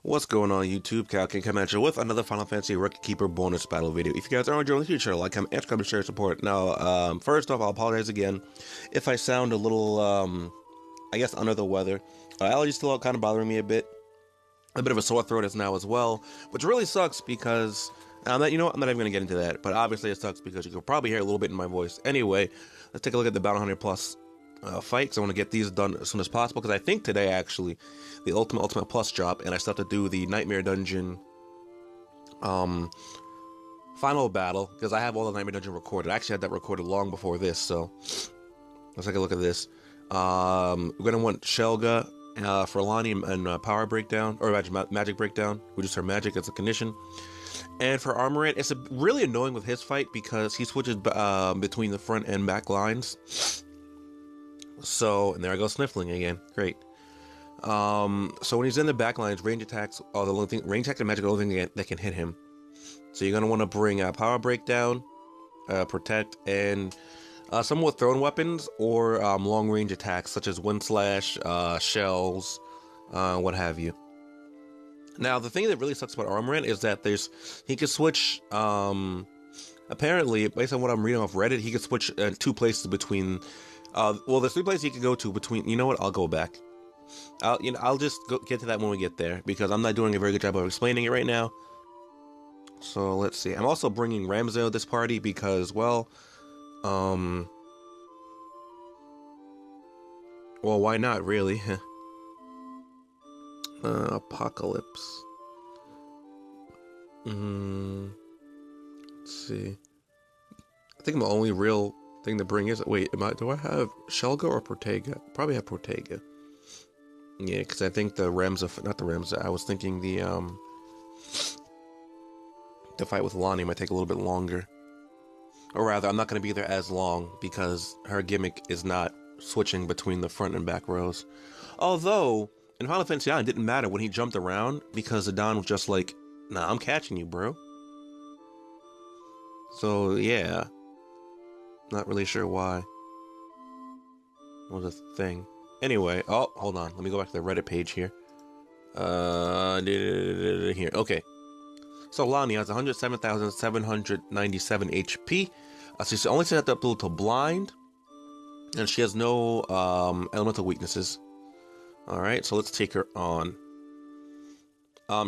What's going on YouTube? Cal can come at you with another Final Fantasy Rookie Keeper bonus battle video. If you guys are enjoying the future, like, comment, and subscribe to share support. Now, first off, I'll apologize again if I sound a little, I guess, under the weather. Allergies still kind of bothering me a bit of a sore throat as now as well, which really sucks because, I'm not even going to get into that, but obviously it sucks because you can probably hear a little bit in my voice. Anyway, let's take a look at the Bounty Hunter Plus fight, because I want to get these done as soon as possible, because I think today, actually, the Ultimate Plus drop, and I still have to do the Nightmare Dungeon final battle, because I have all the Nightmare Dungeon recorded. I actually had that recorded long before this, so let's take a look at this. We're going to want Shelga for Lonnie and Power Breakdown, or Magic Breakdown, which is her magic as a condition. And for Armorant, it's really annoying with his fight, because he switches between the front and back lines. So, and there I go sniffling again. Great. So when he's in the back lines, range attacks are the only thing. Range attack and magic are the only thing that can hit him. So you're gonna want to bring Power Breakdown, Protect, and some with thrown weapons or long range attacks such as Wind Slash, Shells, what have you. Now the thing that really sucks about Armorant is that he can switch. Apparently, based on what I'm reading off Reddit, he can switch two places between. Well, there's 3 places he can go to between. You know what? I'll go back. I'll just get to that when we get there, because I'm not doing a very good job of explaining it right now. So let's see. I'm also bringing Ramzo this party because, well, why not, really? Apocalypse. Let's see. I think my only real thing to bring is, wait, do I have Shelga or Protega? Probably have Protega. Yeah, because I think the Ramza, not the Ramza, I was thinking the fight with Lonnie might take a little bit longer. Or rather, I'm not going to be there as long because her gimmick is not switching between the front and back rows. Although, in Final Fantasy IX, it didn't matter when he jumped around, because Zidane was just like, nah, I'm catching you, bro. So, yeah. Not really sure why. What was the thing? Anyway, oh, hold on. Let me go back to the Reddit page here. Here. Okay. So Lonnie has 107,797 HP. She's only set up to blind, and she has no elemental weaknesses. All right, so let's take her on.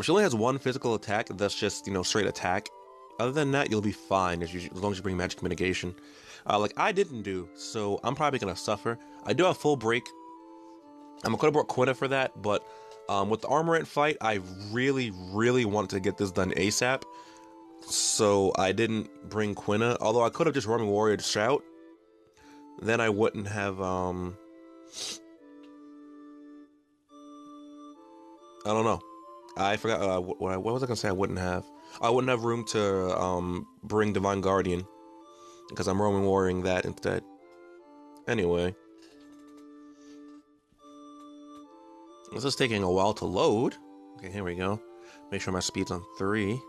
She only has 1 physical attack. That's just straight attack. Other than that, you'll be fine as long as you bring magic mitigation. Like I didn't do, so I'm probably gonna suffer. I do have full break. I could have brought Quina for that, but with the Armorant fight, I really wanted to get this done ASAP. So I didn't bring Quina, although I could have just Roaming Warrior Shout. Then I wouldn't have, I don't know. I forgot, what was I gonna say I wouldn't have? I wouldn't have room to bring Divine Guardian, because I'm Roaming Warrioring that instead. Anyway. This is taking a while to load. Okay, here we go. Make sure my speed's on 3.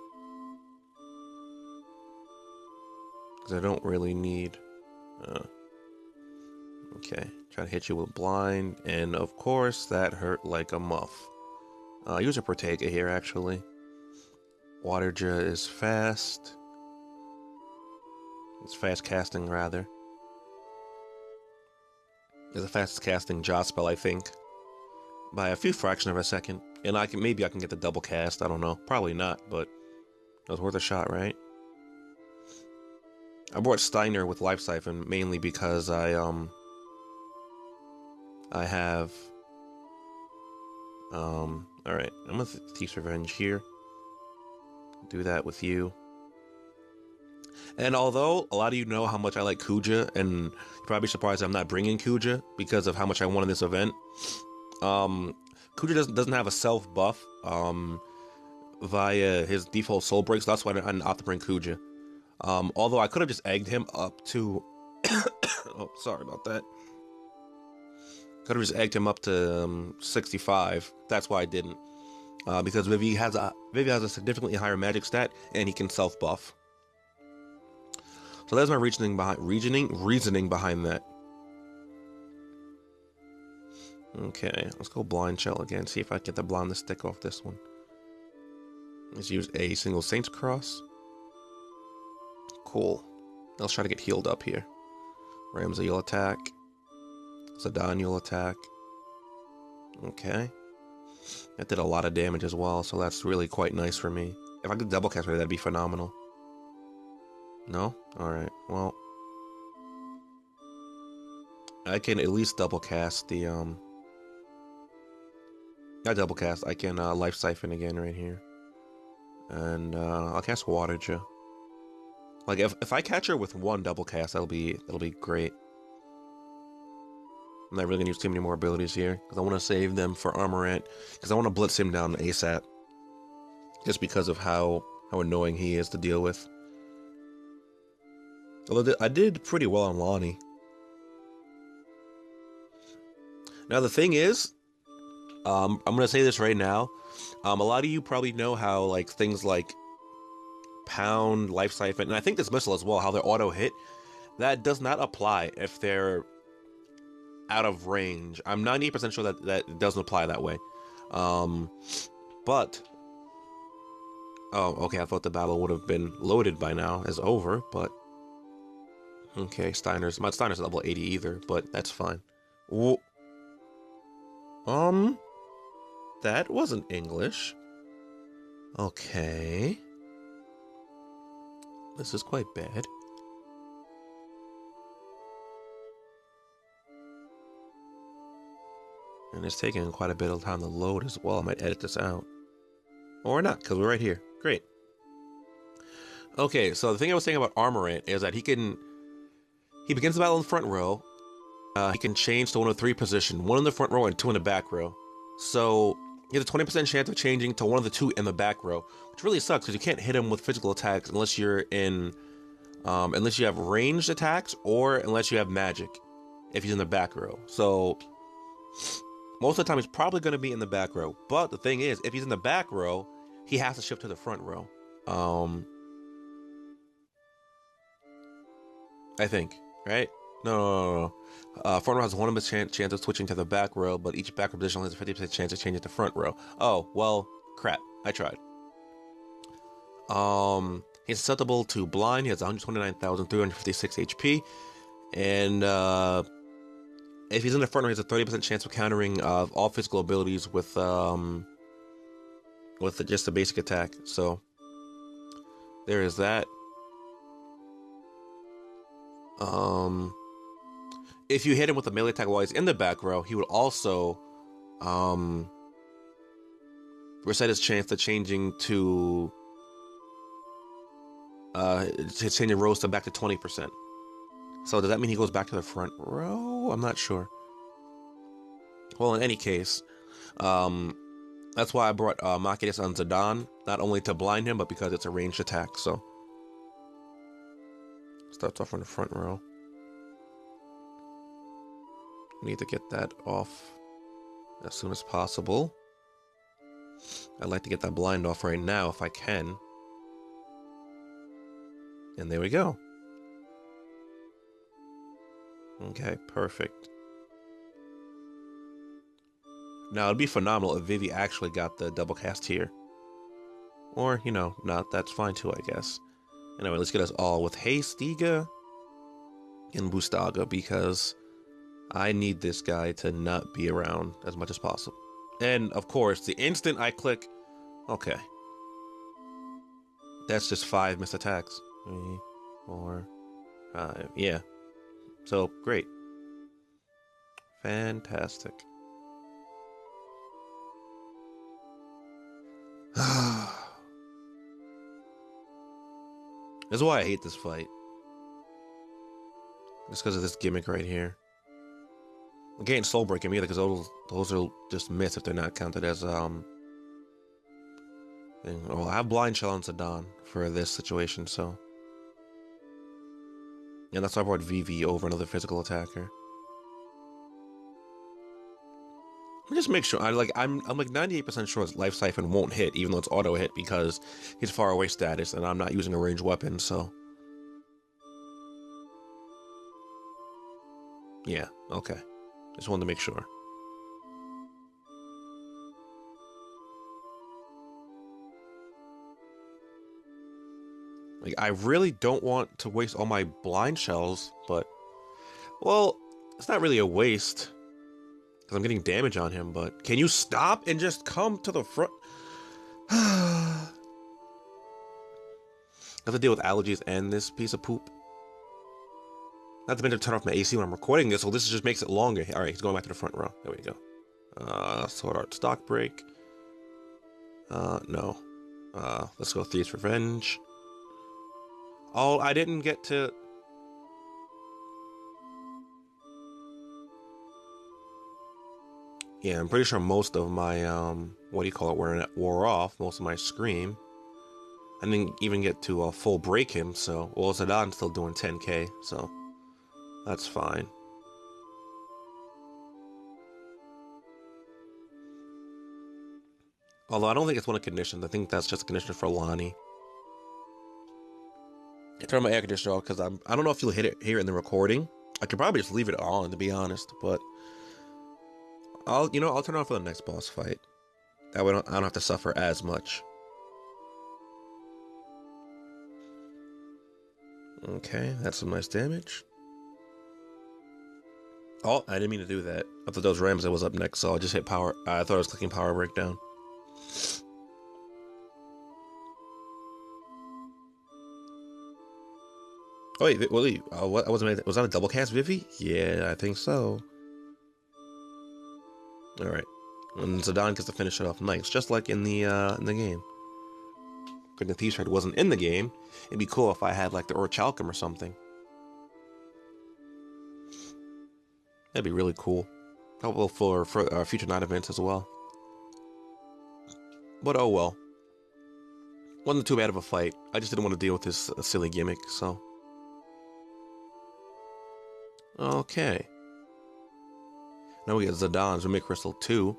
Because I don't really need... okay, try to hit you with blind. And of course, that hurt like a muff. Use a Protega here, actually. Waterja is fast. It's fast casting, rather. It's the fastest casting Jaw spell, I think. By a few fraction of a second. And maybe I can get the double cast, I don't know. Probably not, but it was worth a shot, right? I brought Steiner with Life Siphon mainly because I have alright, I'm with Thief's Revenge here. Do that with you. And although a lot of you know how much I like Kuja, and you're probably surprised I'm not bringing Kuja because of how much I wanted this event. Kuja doesn't have a self buff via his default soul breaks, so that's why I didn't opt to bring Kuja. Although I could have just egged him up to oh, sorry about that. Could have just egged him up to 65. That's why I didn't. Because Vivi has a significantly higher magic stat, and he can self buff. So that's my reasoning behind that. Okay, let's go blind shell again. See if I can get the blonde stick off this one. Let's use a single Saint's Cross. Cool. Let's try to get healed up here. Ramsey, you'll attack. Zidane, you'll attack. Okay. That did a lot of damage as well, so that's really quite nice for me. If I could double cast right, that'd be phenomenal. No? Alright, well. I can at least double cast the, not double cast, I can, Life Siphon again right here. And, I'll cast Water Jet. Like, if I catch her with one double cast, that'll be great. I'm not really gonna use too many more abilities here, because I want to save them for Armorant, because I want to blitz him down ASAP. Just because of how annoying he is to deal with. Although I did pretty well on Lonnie. Now the thing is, I'm gonna say this right now. A lot of you probably know how like things like Pound, Life Siphon, and I think Dismissal as well, how they're auto hit. That does not apply if they're out of range. I'm 98% sure that it doesn't apply that way. But oh, okay. I thought the battle would have been loaded by now as over, but okay. Steiner's level 80 either, but that's fine. That wasn't English. Okay. This is quite bad. And it's taking quite a bit of time to load as well. I might edit this out. Or not, because we're right here. Great. Okay, so the thing I was saying about Armorant is that he begins the battle in the front row. He can change to one of three positions, one in the front row and two in the back row. So he has a 20% chance of changing to one of the two in the back row, which really sucks because you can't hit him with physical attacks unless you're in, unless you have ranged attacks or unless you have magic, if he's in the back row. So most of the time he's probably going to be in the back row. But the thing is, if he's in the back row, he has to shift to the front row. I think, right? No. Front row has 1% chance of switching to the back row, but each back row position has a 50% chance of changing to front row. Oh, well, crap. I tried. He's susceptible to blind. He has 129,356 HP. And if he's in the front row, he has a 30% chance of countering all physical abilities with just a basic attack. So there is that. If you hit him with a melee attack while he's in the back row, he would also reset his chance to changing to changing rows to back to 20%. So does that mean he goes back to the front row? I'm not sure. Well, in any case, that's why I brought Makius on Zidane, not only to blind him, but because it's a ranged attack. So starts off on the front row. Need to get that off as soon as possible. I'd like to get that blind off right now if I can. And there we go. Okay, perfect. Now, it'd be phenomenal if Vivi actually got the double cast here. Or, you know, not. That's fine too, I guess. Anyway, let's get us all with Haystiga and Bustaga, because I need this guy to not be around as much as possible. And, of course, the instant I click... Okay. That's just 5 missed attacks. 3, 4, 5. Yeah. So, great. Fantastic. That's why I hate this fight. Just because of this gimmick right here. I can't soul break him either, because those are just myths if they're not counted as thing. Well, I have blind shell on Zidane for this situation, so. Yeah, that's why I brought VV over another physical attacker. Let me just make sure. I'm like 98% sure his Life Siphon won't hit, even though it's auto hit, because he's far away status, and I'm not using a ranged weapon, so. Yeah, okay. Just wanted to make sure. Like, I really don't want to waste all my blind shells, but... Well, it's not really a waste. Because I'm getting damage on him, but... Can you stop and just come to the front? I have to deal with allergies and this piece of poop. Not to mention turn off my AC when I'm recording this, so this just makes it longer. Alright, he's going back to the front row. There we go. Sword Art Stock Break. No. Let's go Thieves Revenge. Oh, I didn't get to... Yeah, I'm pretty sure most of my, what do you call it, wore off. Most of my Scream. I didn't even get to full break him, so... Well, Zidane still doing 10k, so... That's fine. Although I don't think it's one of the conditions. I think that's just a condition for Lonnie. I turn my air conditioner off because I don't know if you'll hear it in the recording. I could probably just leave it on, to be honest, but... I'll turn it off for the next boss fight. That way I don't have to suffer as much. Okay, that's some nice damage. Oh, I didn't mean to do that. I thought those Rams that was up next, so I just hit power. I thought I was clicking power breakdown. Oh wait, what was that a double cast Vivi? Yeah, I think so. All right, and Zidane gets to finish it off nice, just like in the game. If the Thieves Shard wasn't in the game, it'd be cool if I had like the Orichalcum or something. That'd be really cool. Helpful for future night events as well. But oh well. Wasn't too bad of a fight. I just didn't want to deal with this silly gimmick, so. Okay. Now we get Zidane's Remake Crystal 2.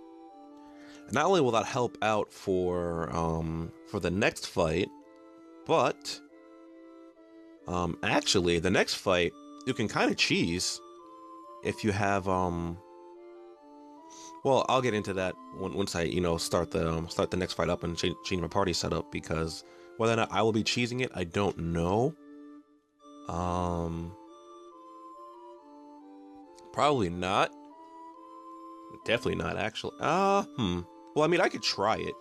Not only will that help out for the next fight, but actually the next fight you can kind of cheese if you have well, I'll get into that once I start the next fight up and change my party setup, because whether or not I will be cheesing it, I don't know. Probably not. Definitely not, actually. Well, I mean, I could try it.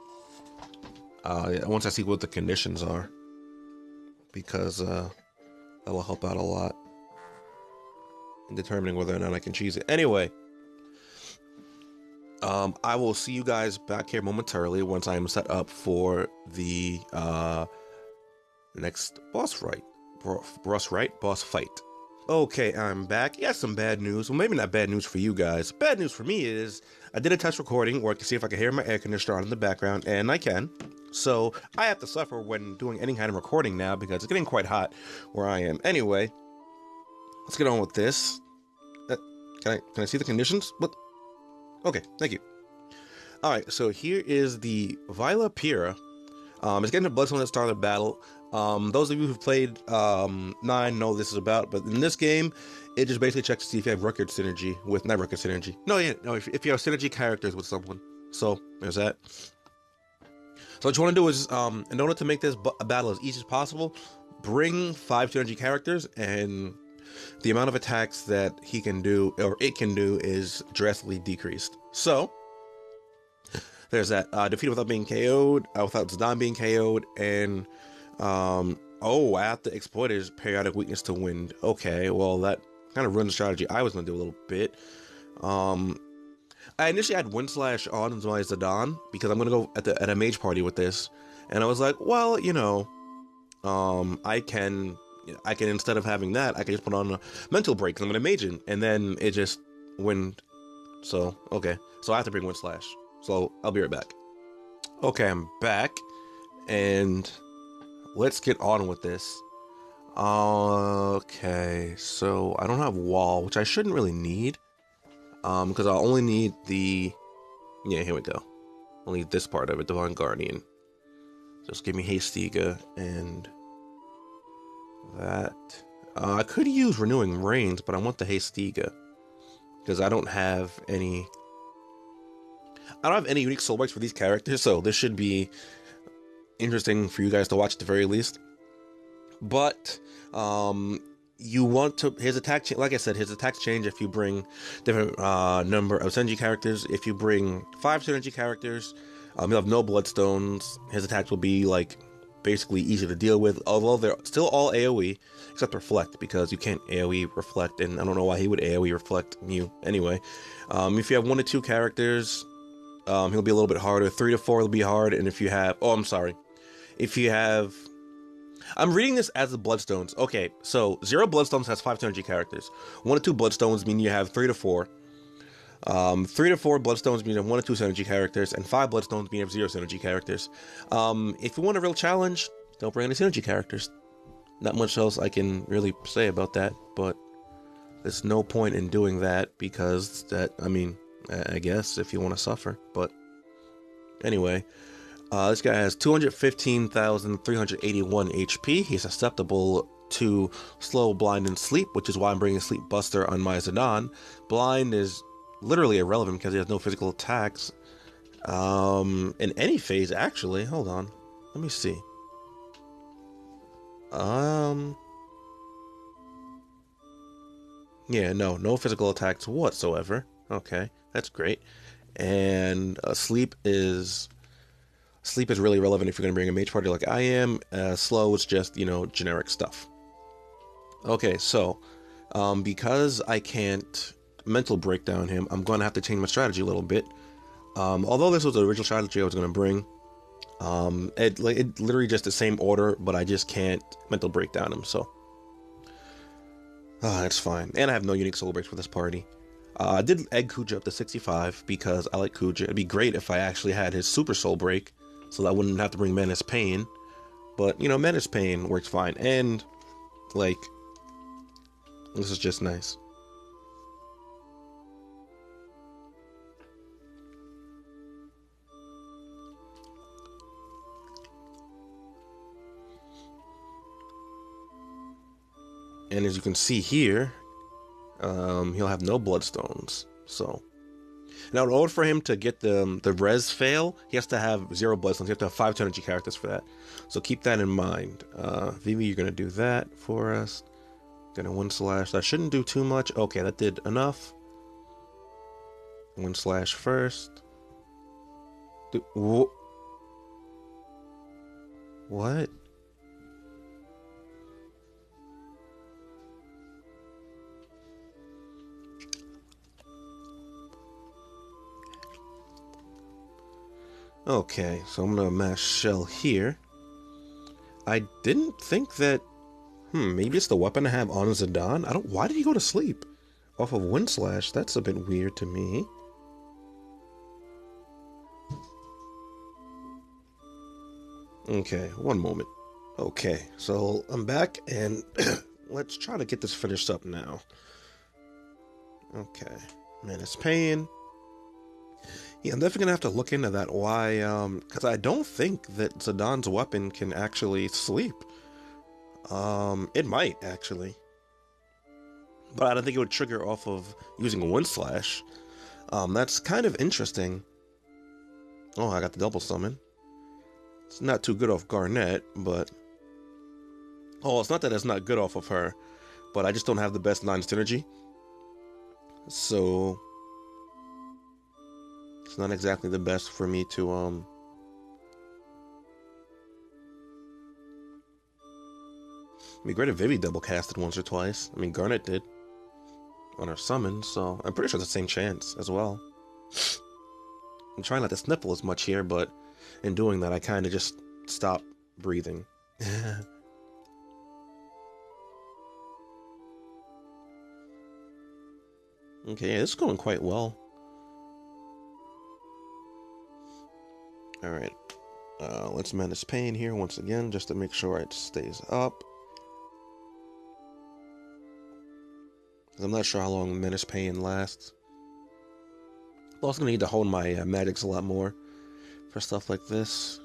Once I see what the conditions are, because that'll help out a lot in determining whether or not I can cheese it. Anyway, I will see you guys back here momentarily once I am set up for the next boss fight. Boss fight. Okay, I'm back. Yeah, some bad news. Well, maybe not bad news for you guys. Bad news for me is I did a test recording where I can see if I can hear my air conditioner on in the background, and I can. So I have to suffer when doing any kind of recording now because it's getting quite hot where I am. Anyway, let's get on with this. Can I see the conditions? What? Okay, thank you. All right, so here is the Vila Pira. It's getting to Bloodstone at the start of the battle. Those of you who've played 9 know this is about, but in this game, it just basically checks to see if you have record synergy with, not record synergy. No, if you have synergy characters with someone. So there's that. So what you want to do is, in order to make this battle as easy as possible, bring 5 synergy characters, and the amount of attacks that he can do, or it can do, is drastically decreased. So there's that. Defeated without being KO'd, without Zidane being KO'd, and oh, I have to exploit his periodic weakness to wind. Okay, well that kind of ruins the strategy I was going to do a little bit. I initially had Wind Slash on as my Zidane because I'm going to go at a mage party with this, and I was like, well, I can instead of having that, I can just put on a mental break because I'm going to mage in, and then it just wind. So okay, so I have to bring Wind Slash. So I'll be right back. Okay, I'm back, and let's get on with this. Okay, so I don't have wall, which I shouldn't really need, because I'll only need the, yeah, here we go. Only this part of it, Divine Guardian. Just give me Hastiga and that. I could use Renewing Rains, but I want the Hastiga because I don't have any unique soul bites for these characters, so this should be interesting for you guys to watch at the very least. But you want to his attack like I said, his attacks change if you bring different number of synergy characters. If you bring 5 synergy characters, you'll have no bloodstones. His attacks will be like basically easy to deal with, although they're still all AoE except reflect, because you can't AoE reflect, and I don't know why he would AoE reflect you anyway. If you have 1 to 2 characters, he'll be a little bit harder. 3 to 4 will be hard, and if you have if you have I'm reading this as the Bloodstones. Okay, so 0 Bloodstones has 5 synergy characters. 1 to 2 Bloodstones mean you have 3 to 4. 3 to 4 Bloodstones mean you have 1 to 2 synergy characters, and 5 Bloodstones mean you have 0 synergy characters. If you want a real challenge, don't bring any synergy characters. Not much else I can really say about that, but there's no point in doing that, because I guess if you want to suffer. But anyway, this guy has 215,381 HP. He's susceptible to slow, blind, and sleep, which is why I'm bringing Sleep Buster on my Zidane. Blind is literally irrelevant because he has no physical attacks in any phase, actually. Hold on, let me see. Yeah, no physical attacks whatsoever. Okay, that's great. And sleep is really relevant if you're going to bring a mage party like I am. Slow is just, generic stuff. Okay, so because I can't mental breakdown him, I'm going to have to change my strategy a little bit. Although this was the original strategy I was going to bring, it literally just the same order, but I just can't mental breakdown him, so that's fine. And I have no unique soul breaks for this party. I did egg Kuja up to 65 because I like Kuja. It'd be great if I actually had his super soul break, so that I wouldn't have to bring Menace Pain. But, Menace Pain works fine. And, this is just nice. And as you can see here, he'll have no bloodstones. So now, in order for him to get the res fail, he has to have 0 bloodstones. You have to have 5 synergy characters for that. So keep that in mind. Vivi, you're gonna do that for us. Gonna 1/. That shouldn't do too much. Okay, that did enough. 1/ first. What? Okay, so I'm gonna mash Shell here. I didn't think that... maybe it's the weapon I have on Zidane? Why did he go to sleep? Off of Windslash? That's a bit weird to me. Okay, one moment. Okay, so I'm back, and let's try to get this finished up now. Okay, Menace Pain. Yeah, I'm definitely gonna have to look into that. Why? Because I don't think that Zidane's weapon can actually sleep. It might actually, but I don't think it would trigger off of using Windslash. That's kind of interesting. Oh, I got the double summon. It's not too good off Garnet, but it's not that it's not good off of her, but I just don't have the best 9 synergy, so it's not exactly the best for me to It'd be great if Vivi double casted once or twice. I mean, Garnet did on her summon, so I'm pretty sure it's the same chance as well. I'm trying not to sniffle as much here, but in doing that, I kind of just stop breathing. Okay, yeah, this is going quite well. Alright, let's Menace Pain here once again, just to make sure it stays up. I'm not sure how long Menace Pain lasts. I'm also going to need to hone my magics a lot more for stuff like this.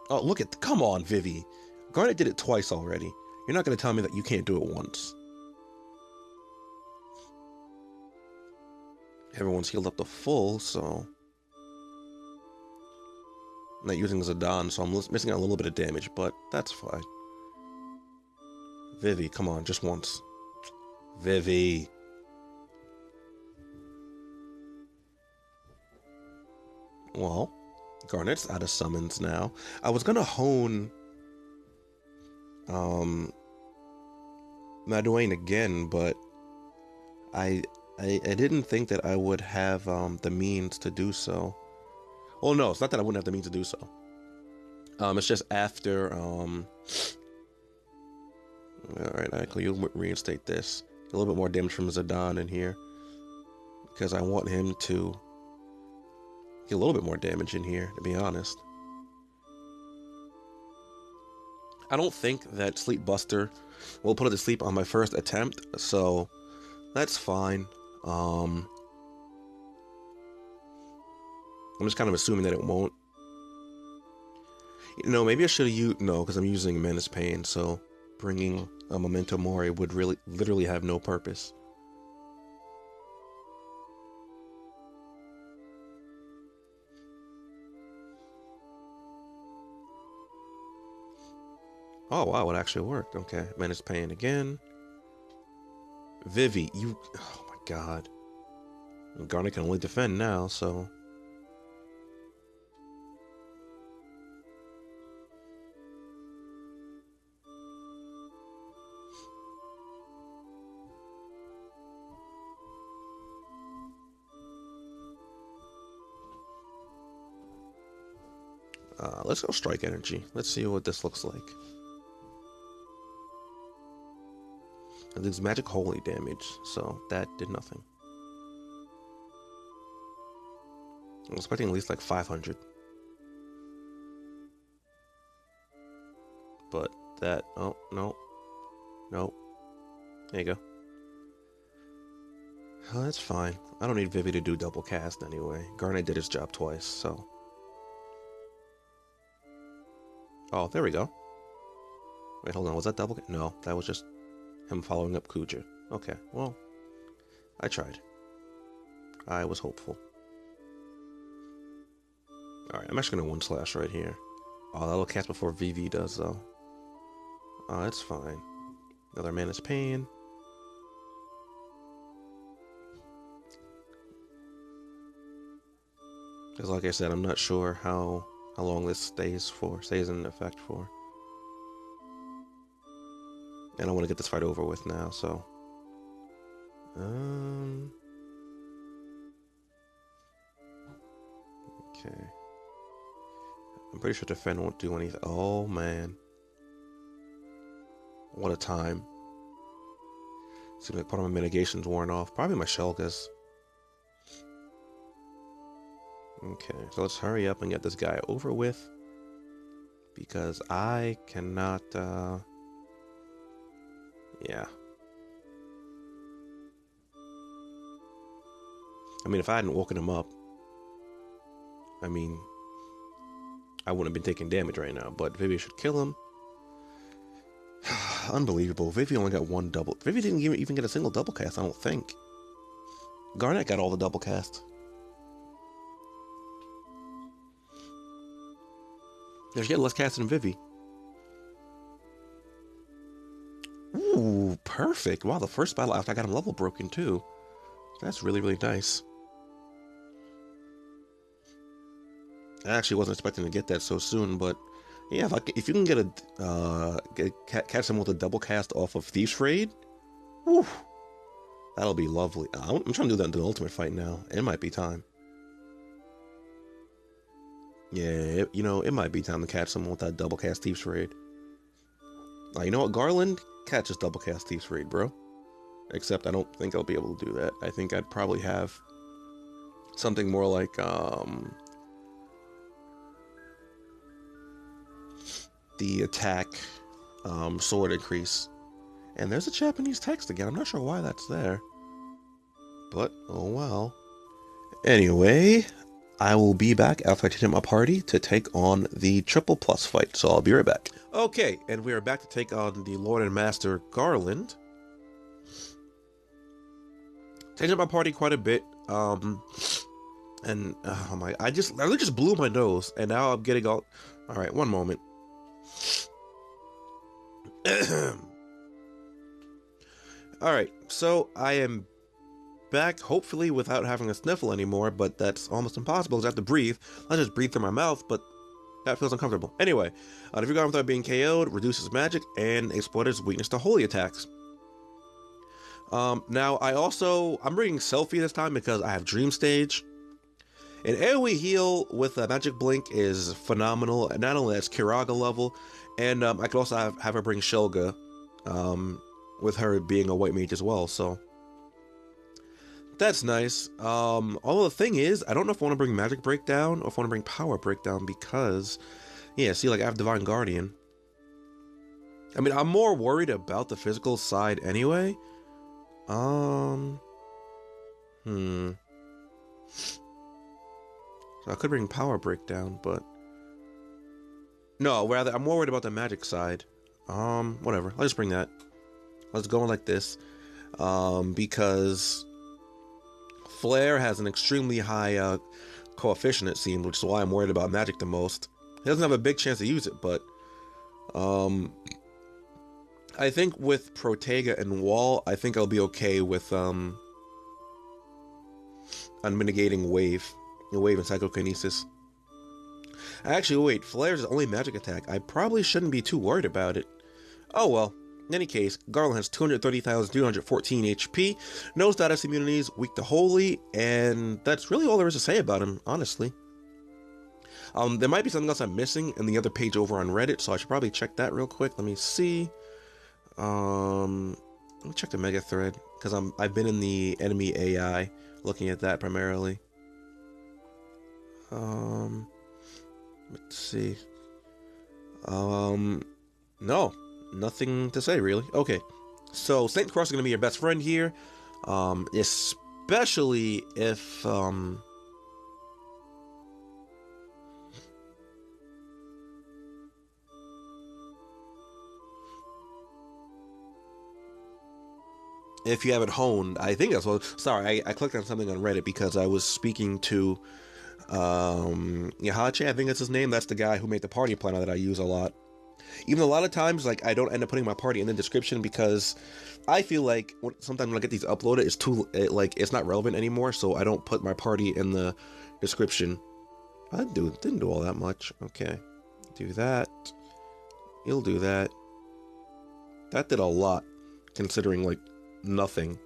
Oh, come on, Vivi. Garnet did it twice already. You're not going to tell me that you can't do it once. Everyone's healed up to full, so... I'm not using Zidane, so I'm missing out a little bit of damage, but that's fine. Vivi, come on, just once. Vivi. Well, Garnet's out of summons now. I was gonna hone um Madouane again, but I, I didn't think that I would have the means to do so. Well, no, it's not that I wouldn't have the means to do so. It's just after all right, actually, you'll reinstate this. A little bit more damage from Zidane in here because I want him to get a little bit more damage in here. To be honest, I don't think that Sleep Buster will put it to sleep on my first attempt, so that's fine. I'm just kind of assuming that it won't. You know, maybe I should have used no, because I'm using Menace Pain, so bringing a Memento Mori would really, literally have no purpose. Oh wow, it actually worked. Okay, Menace Pain again. Vivi, you. Oh my god. Garnet can only defend now, so. Let's go Strike Energy. Let's see what this looks like. It does magic holy damage, so that did nothing. I'm expecting at least like 500. But that, oh, no. No. There you go. Oh, that's fine. I don't need Vivi to do double cast anyway. Garnet did his job twice, so. Oh, there we go. Wait, hold on. Was that double? No, that was just him following up Kuja. Okay, well, I tried. I was hopeful. Alright, I'm actually gonna one slash right here. Oh, that'll cast before VV does, though. Oh, that's fine. Another Menace Pain. Because like I said, I'm not sure how long this stays in effect for. And I want to get this fight over with now, so. Okay. I'm pretty sure defend won't do anything. Oh, man. What a time. Seems like part of my mitigation's worn off. Probably my Shulgas. Okay, so let's hurry up and get this guy over with. Because I cannot, yeah. I mean, if I hadn't woken him up, I mean, I wouldn't have been taking damage right now, but Vivi should kill him. Unbelievable. Vivi only got one double. Vivi didn't even get a single double cast, I don't think. Garnet got all the double casts. There's yet less cast than Vivi. Ooh, perfect. Wow, the first battle after I got him level broken too. That's really, really nice. I actually wasn't expecting to get that so soon, but yeah, if you can catch someone with a double cast off of Thief's Raid, whew, that'll be lovely. I'm trying to do that in the ultimate fight now. It might be time. Yeah, it might be time to catch someone with that double cast Thief's Raid. You know what, Garland? Catches double cast Thief's Raid, bro. Except I don't think I'll be able to do that. I think I'd probably have something more like, the attack sword increase. And there's a Japanese text again. I'm not sure why that's there. But, oh well. Anyway, I will be back after I take my party to take on the triple plus fight. So I'll be right back. Okay, and we are back to take on the Lord and Master Garland. Changed up my party quite a bit. And oh my, I literally just blew my nose, and now I'm getting all. All right, one moment. Alright, so I am back, hopefully without having a sniffle anymore, but that's almost impossible because I have to breathe. I just breathe through my mouth, but that feels uncomfortable. Anyway, if you're gone without being KO'd, reduces magic and explodes weakness to holy attacks. Now I'm bringing Selfie this time because I have Dream Stage. An AoE heal with a Magic Blink is phenomenal, not only at Kiraga level, and I could also have her bring Shelga, with her being a white mage as well, so that's nice. Although the thing is, I don't know if I want to bring Magic Breakdown or if I want to bring Power Breakdown because, yeah, see, like I have Divine Guardian. I mean, I'm more worried about the physical side anyway. So I could bring Power Breakdown, but no, rather I'm more worried about the magic side. Whatever. I'll just bring that. Let's go like this. Because Flare has an extremely high coefficient, it seems, which is why I'm worried about magic the most. He doesn't have a big chance to use it, but I think with Protega and Wall, I think I'll be okay with unmitigating Wave and Psychokinesis. Actually, wait, Flare's the only magic attack. I probably shouldn't be too worried about it. Oh well. In any case, Garland has 230,314 HP, no status immunities, weak to Holy, and that's really all there is to say about him, honestly. There might be something else I'm missing in the other page over on Reddit, so I should probably check that real quick. Let me see. Let me check the mega thread, because I've been in the enemy AI, looking at that primarily. Let's see. No, nothing to say really. Okay, so Saint Cross is gonna be your best friend here, especially if if you have it honed. I think that's what. Sorry, I clicked on something on Reddit because I was speaking to Yahachi, I think that's his name. That's the guy who made the party planner that I use a lot. Even a lot of times, like, I don't end up putting my party in the description because I feel like sometimes when I get these uploaded, it's not relevant anymore, so I don't put my party in the description. I didn't do all that much. Okay, do that. You'll do that. That did a lot, considering like nothing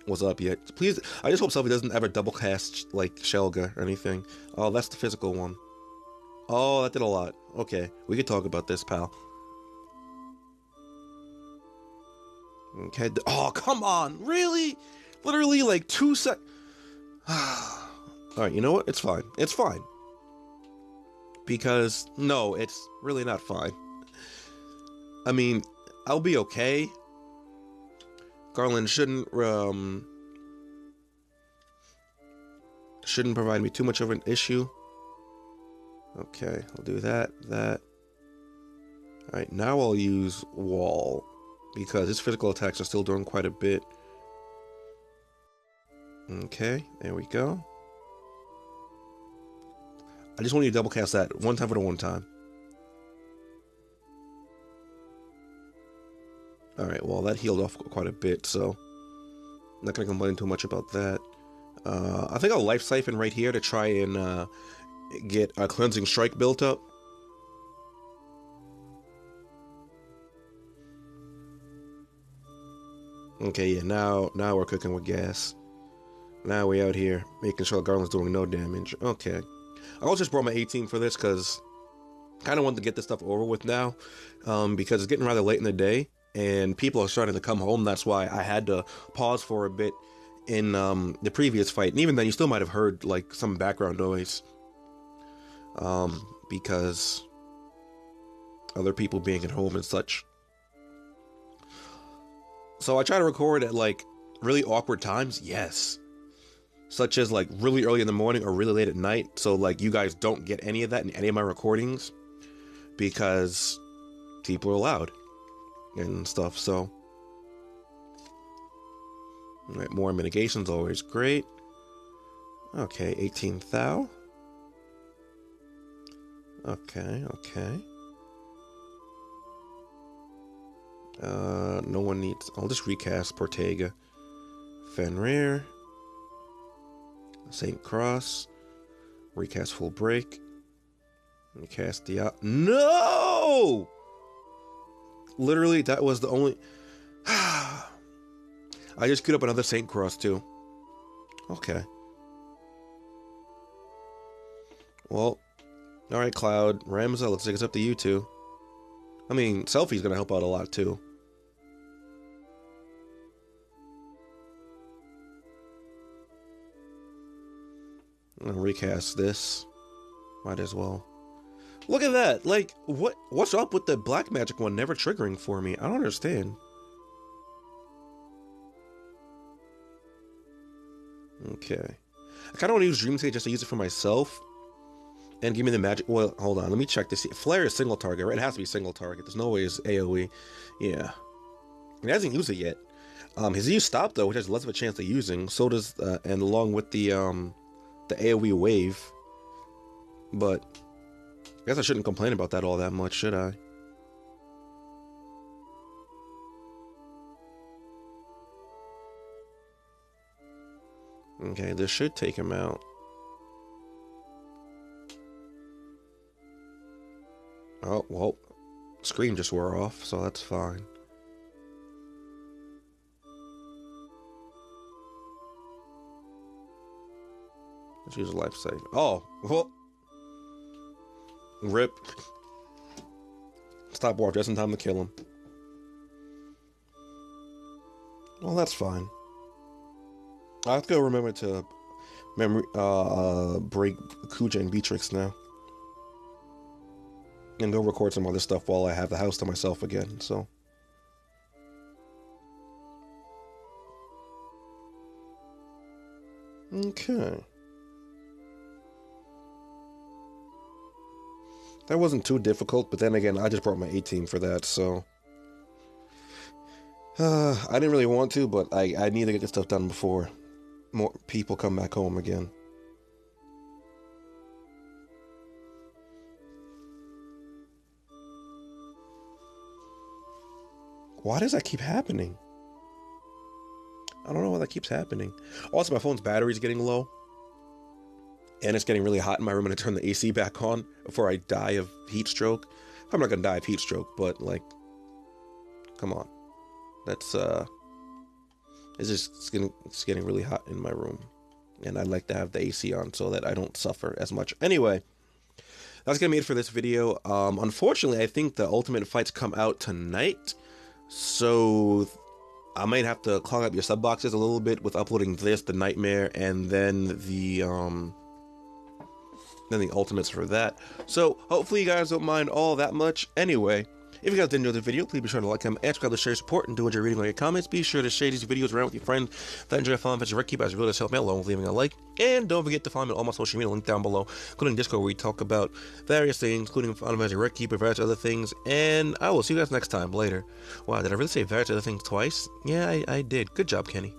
was up yet. Please, I just hope Selfie doesn't ever double cast like Shelga or anything. Oh, that's the physical one. Oh, that did a lot. Okay, we could talk about this, pal. Okay. Oh, come on. Really? Literally like 2 sec. Alright, you know what? It's fine. It's fine. Because, no, it's really not fine. I mean, I'll be okay. Garland shouldn't provide me too much of an issue. Okay, I'll do that. Alright, now I'll use Wall, because his physical attacks are still doing quite a bit. Okay, there we go. I just want you to double cast that one time for the one time. Alright, well, that healed off quite a bit, so I'm not going to complain too much about that. I think I'll Life Siphon right here to try and get a Cleansing Strike built up. Okay, yeah, now we're cooking with gas. Now we out here making sure Garland's doing no damage. Okay. I also just brought my 18 for this because I kind of wanted to get this stuff over with now, because it's getting rather late in the day and people are starting to come home. That's why I had to pause for a bit in the previous fight. And even then, you still might have heard like some background noise, because other people being at home and such. So I try to record at like really awkward times, yes. Such as like really early in the morning or really late at night. So like you guys don't get any of that in any of my recordings because people are loud and stuff. So, all right, more mitigation's always great. Okay, 18 thou. Okay. No one needs... I'll just recast Portega. Fenrir. St. Cross. Recast Full Break. Recast the... No! Literally, that was the only... I just queued up another St. Cross, too. Okay. Well, alright, Cloud. Ramza, looks like it's up to you two. I mean, Selfie's gonna help out a lot, too. I'm gonna recast this. Might as well. Look at that! Like, what's up with the black magic one never triggering for me? I don't understand. Okay. I kinda wanna use Dream State just to use it for myself. And give me the magic. Well, hold on. Let me check this. Flare is single target, right? It has to be single target. There's no way it's AoE. Yeah. He hasn't used it yet. His use stopped though, which has less of a chance of using. So does, and along with the AoE wave. But I guess I shouldn't complain about that all that much, should I? Okay, this should take him out. Oh, well, screen just wore off, so that's fine. Let's use a life save. Oh, well. Rip. Stopwatch just in time to kill him. Well, that's fine. I have to go remember to break Kuja and Beatrix now. And go record some other stuff while I have the house to myself again, so. Okay. That wasn't too difficult, but then again, I just brought my A-team for that, so. I didn't really want to, but I need to get this stuff done before more people come back home again. Why does that keep happening? I don't know why that keeps happening. Also, my phone's battery's getting low. And it's getting really hot in my room, and I turn the AC back on before I die of heat stroke. I'm not gonna die of heat stroke, but like, come on. That's it's getting really hot in my room. And I'd like to have the AC on so that I don't suffer as much. Anyway, that's gonna be it for this video. Unfortunately, I think the ultimate fights come out tonight. So I might have to clog up your sub boxes a little bit with uploading this, the Nightmare, and then the ultimates for that. So hopefully you guys don't mind all that much. Anyway, if you guys did enjoy the video, please be sure to like, comment, and subscribe to share support, and do enjoy reading all your comments. Be sure to share these videos around with your friends that enjoy following FFRK Keep as really does help me along with leaving a like. And don't forget to follow me on all my social media, link down below, including Discord, where we talk about various things, including FFRK Keep and various other things. And I will see you guys next time. Later. Wow, did I really say various other things twice? Yeah, I did. Good job, Kenny.